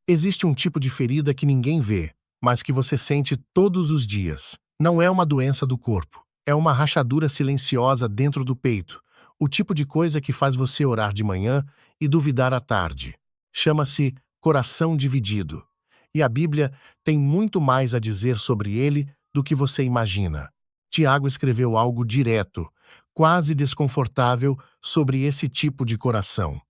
Existe um tipo de ferida que ninguém vê, mas que você sente todos os dias. Não é uma doença do corpo. É uma rachadura silenciosa dentro do peito. O tipo de coisa que faz você orar de manhã e duvidar à tarde. Chama-se coração dividido. E a Bíblia tem muito mais a dizer sobre ele do que você imagina. Tiago escreveu algo direto, quase desconfortável, sobre esse tipo de coração.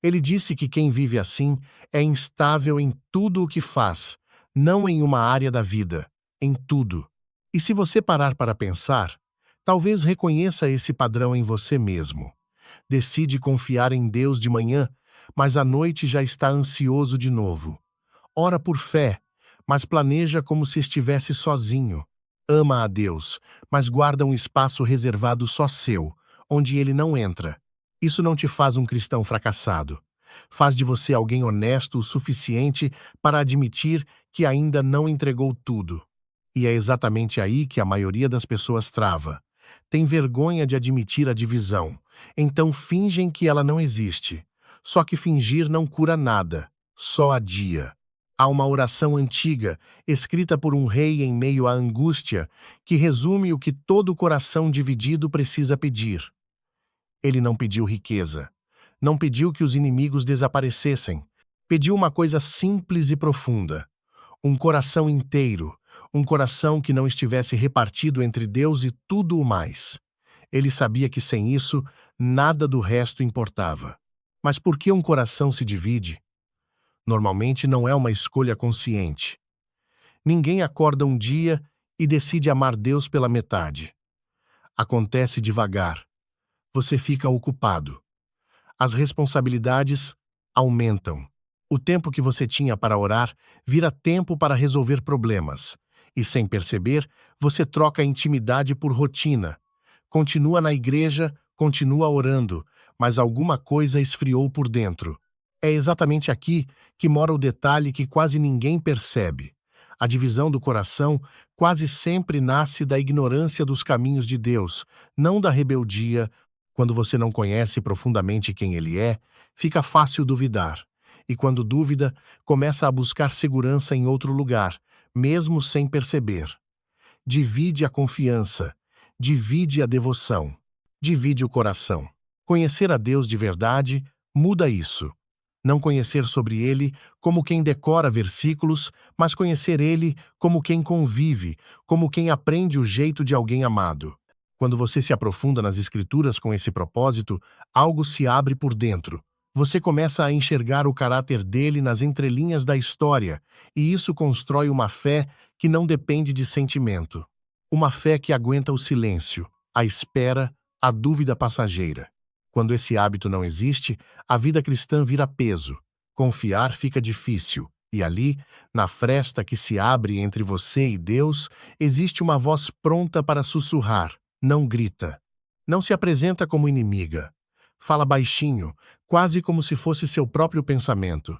Ele disse que quem vive assim é instável em tudo o que faz, não em uma área da vida, em tudo. E se você parar para pensar, talvez reconheça esse padrão em você mesmo. Decide confiar em Deus de manhã, mas à noite já está ansioso de novo. Ora por fé, mas planeja como se estivesse sozinho. Ama a Deus, mas guarda um espaço reservado só seu, onde ele não entra. Isso não te faz um cristão fracassado. Faz de você alguém honesto o suficiente para admitir que ainda não entregou tudo. E é exatamente aí que a maioria das pessoas trava. Tem vergonha de admitir a divisão, então fingem que ela não existe. Só que fingir não cura nada, só adia. Há uma oração antiga, escrita por um rei em meio à angústia, que resume o que todo coração dividido precisa pedir. Ele não pediu riqueza. Não pediu que os inimigos desaparecessem. Pediu uma coisa simples e profunda. Um coração inteiro. Um coração que não estivesse repartido entre Deus e tudo o mais. Ele sabia que sem isso, nada do resto importava. Mas por que um coração se divide? Normalmente não é uma escolha consciente. Ninguém acorda um dia e decide amar Deus pela metade. Acontece devagar. Você fica ocupado. As responsabilidades aumentam. O tempo que você tinha para orar vira tempo para resolver problemas. E sem perceber, você troca a intimidade por rotina. Continua na igreja, continua orando, mas alguma coisa esfriou por dentro. É exatamente aqui que mora o detalhe que quase ninguém percebe. A divisão do coração quase sempre nasce da ignorância dos caminhos de Deus, não da rebeldia. Quando você não conhece profundamente quem Ele é, fica fácil duvidar. E quando dúvida, começa a buscar segurança em outro lugar, mesmo sem perceber. Divide a confiança, divide a devoção, divide o coração. Conhecer a Deus de verdade muda isso. Não conhecer sobre Ele como quem decora versículos, mas conhecer Ele como quem convive, como quem aprende o jeito de alguém amado. Quando você se aprofunda nas Escrituras com esse propósito, algo se abre por dentro. Você começa a enxergar o caráter dele nas entrelinhas da história, e isso constrói uma fé que não depende de sentimento. Uma fé que aguenta o silêncio, a espera, a dúvida passageira. Quando esse hábito não existe, a vida cristã vira peso. Confiar fica difícil. E ali, na fresta que se abre entre você e Deus, existe uma voz pronta para sussurrar. Não grita. Não se apresenta como inimiga. Fala baixinho, quase como se fosse seu próprio pensamento.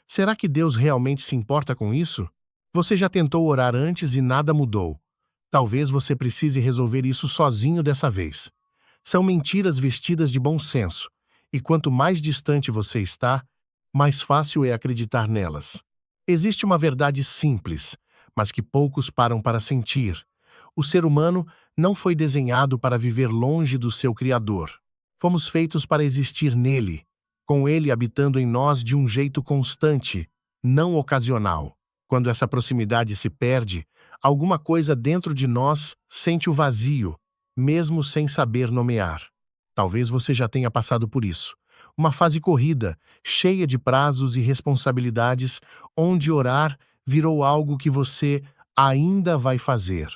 Será que Deus realmente se importa com isso? Você já tentou orar antes e nada mudou. Talvez você precise resolver isso sozinho dessa vez. São mentiras vestidas de bom senso, e quanto mais distante você está, mais fácil é acreditar nelas. Existe uma verdade simples, mas que poucos param para sentir. O ser humano não foi desenhado para viver longe do seu Criador. Fomos feitos para existir nele, com ele habitando em nós de um jeito constante, não ocasional. Quando essa proximidade se perde, alguma coisa dentro de nós sente o vazio, mesmo sem saber nomear. Talvez você já tenha passado por isso. Uma fase corrida, cheia de prazos e responsabilidades, onde orar virou algo que você ainda vai fazer.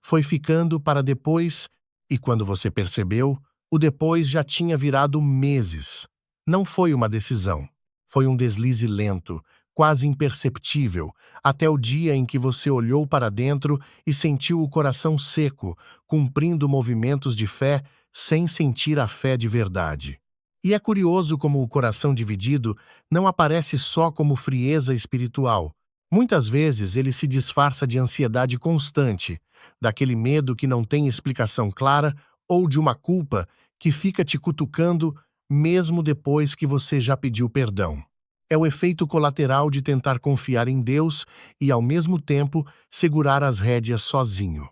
Foi ficando para depois, e quando você percebeu, o depois já tinha virado meses. Não foi uma decisão. Foi um deslize lento, quase imperceptível, até o dia em que você olhou para dentro e sentiu o coração seco, cumprindo movimentos de fé sem sentir a fé de verdade. E é curioso como o coração dividido não aparece só como frieza espiritual. Muitas vezes ele se disfarça de ansiedade constante, daquele medo que não tem explicação clara ou de uma culpa que fica te cutucando mesmo depois que você já pediu perdão. É o efeito colateral de tentar confiar em Deus e, ao mesmo tempo, segurar as rédeas sozinho.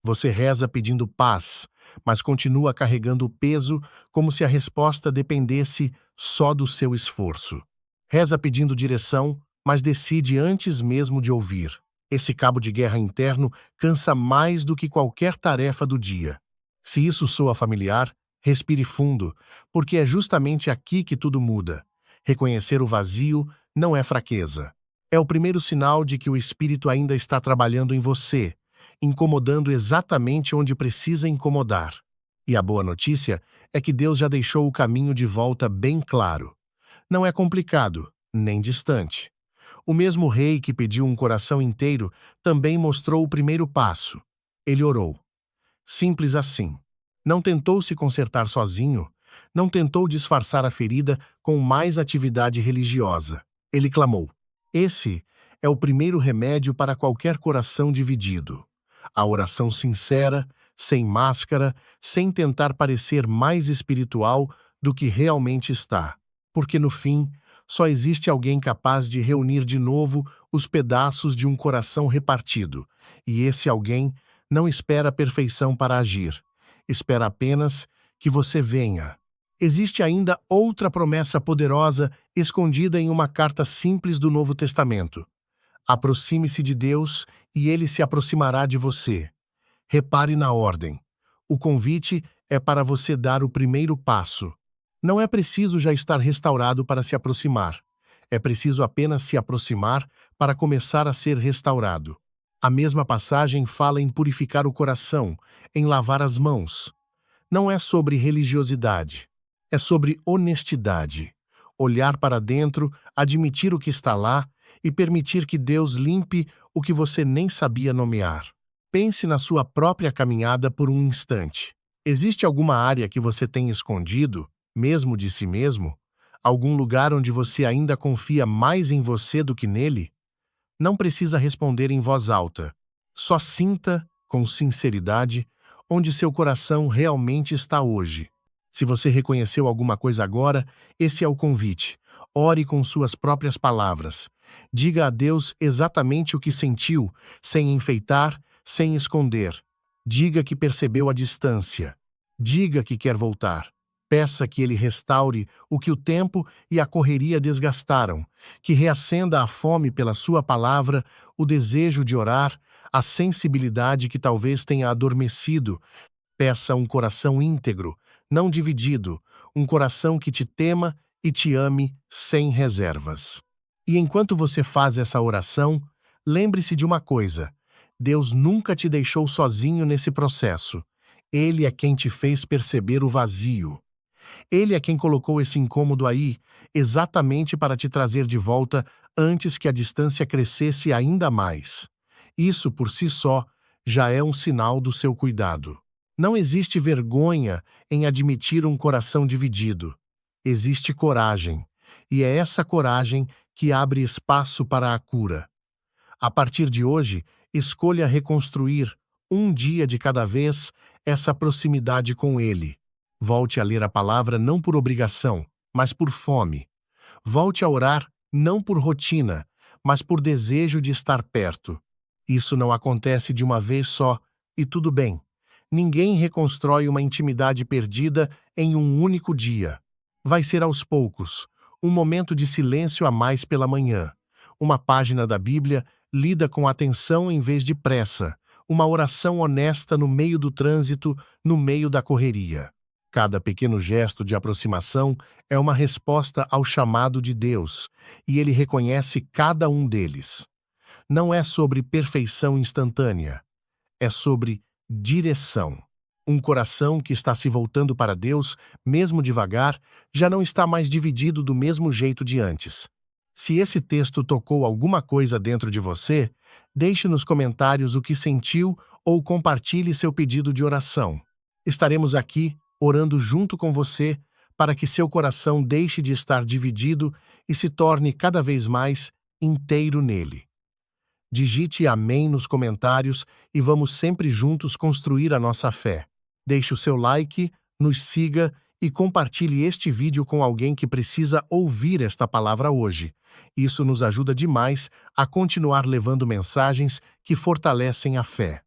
Você reza pedindo paz, mas continua carregando o peso como se a resposta dependesse só do seu esforço. Reza pedindo direção, mas decide antes mesmo de ouvir. Esse cabo de guerra interno cansa mais do que qualquer tarefa do dia. Se isso soa familiar, respire fundo, porque é justamente aqui que tudo muda. Reconhecer o vazio não é fraqueza. É o primeiro sinal de que o espírito ainda está trabalhando em você, incomodando exatamente onde precisa incomodar. E a boa notícia é que Deus já deixou o caminho de volta bem claro. Não é complicado, nem distante. O mesmo rei que pediu um coração inteiro também mostrou o primeiro passo. Ele orou. Simples assim. Não tentou se consertar sozinho, não tentou disfarçar a ferida com mais atividade religiosa. Ele clamou. Esse é o primeiro remédio para qualquer coração dividido. A oração sincera, sem máscara, sem tentar parecer mais espiritual do que realmente está. Porque no fim, só existe alguém capaz de reunir de novo os pedaços de um coração repartido, e esse alguém não espera a perfeição para agir, espera apenas que você venha. Existe ainda outra promessa poderosa escondida em uma carta simples do Novo Testamento. Aproxime-se de Deus e ele se aproximará de você. Repare na ordem. O convite é para você dar o primeiro passo. Não é preciso já estar restaurado para se aproximar. É preciso apenas se aproximar para começar a ser restaurado. A mesma passagem fala em purificar o coração, em lavar as mãos. Não é sobre religiosidade. É sobre honestidade. Olhar para dentro, admitir o que está lá e permitir que Deus limpe o que você nem sabia nomear. Pense na sua própria caminhada por um instante. Existe alguma área que você tem escondido, mesmo de si mesmo? Algum lugar onde você ainda confia mais em você do que nele? Não precisa responder em voz alta. Só sinta, com sinceridade, onde seu coração realmente está hoje. Se você reconheceu alguma coisa agora, esse é o convite. Ore com suas próprias palavras. Diga a Deus exatamente o que sentiu, sem enfeitar, sem esconder. Diga que percebeu a distância. Diga que quer voltar. Peça que Ele restaure o que o tempo e a correria desgastaram, que reacenda a fome pela sua palavra, o desejo de orar, a sensibilidade que talvez tenha adormecido. Peça um coração íntegro, não dividido, um coração que te tema e te ame sem reservas. E enquanto você faz essa oração, lembre-se de uma coisa: Deus nunca te deixou sozinho nesse processo. Ele é quem te fez perceber o vazio. Ele é quem colocou esse incômodo aí, exatamente para te trazer de volta antes que a distância crescesse ainda mais. Isso, por si só, já é um sinal do seu cuidado. Não existe vergonha em admitir um coração dividido. Existe coragem, e é essa coragem que abre espaço para a cura. A partir de hoje, escolha reconstruir, um dia de cada vez, essa proximidade com Ele. Volte a ler a palavra não por obrigação, mas por fome. Volte a orar não por rotina, mas por desejo de estar perto. Isso não acontece de uma vez só, e tudo bem. Ninguém reconstrói uma intimidade perdida em um único dia. Vai ser aos poucos, um momento de silêncio a mais pela manhã, uma página da Bíblia lida com atenção em vez de pressa, uma oração honesta no meio do trânsito, no meio da correria. Cada pequeno gesto de aproximação é uma resposta ao chamado de Deus, e Ele reconhece cada um deles. Não é sobre perfeição instantânea, é sobre direção. Um coração que está se voltando para Deus, mesmo devagar, já não está mais dividido do mesmo jeito de antes. Se esse texto tocou alguma coisa dentro de você, deixe nos comentários o que sentiu ou compartilhe seu pedido de oração. Estaremos aqui, orando junto com você, para que seu coração deixe de estar dividido e se torne cada vez mais inteiro nele. Digite amém nos comentários e vamos sempre juntos construir a nossa fé. Deixe o seu like, nos siga e compartilhe este vídeo com alguém que precisa ouvir esta palavra hoje. Isso nos ajuda demais a continuar levando mensagens que fortalecem a fé.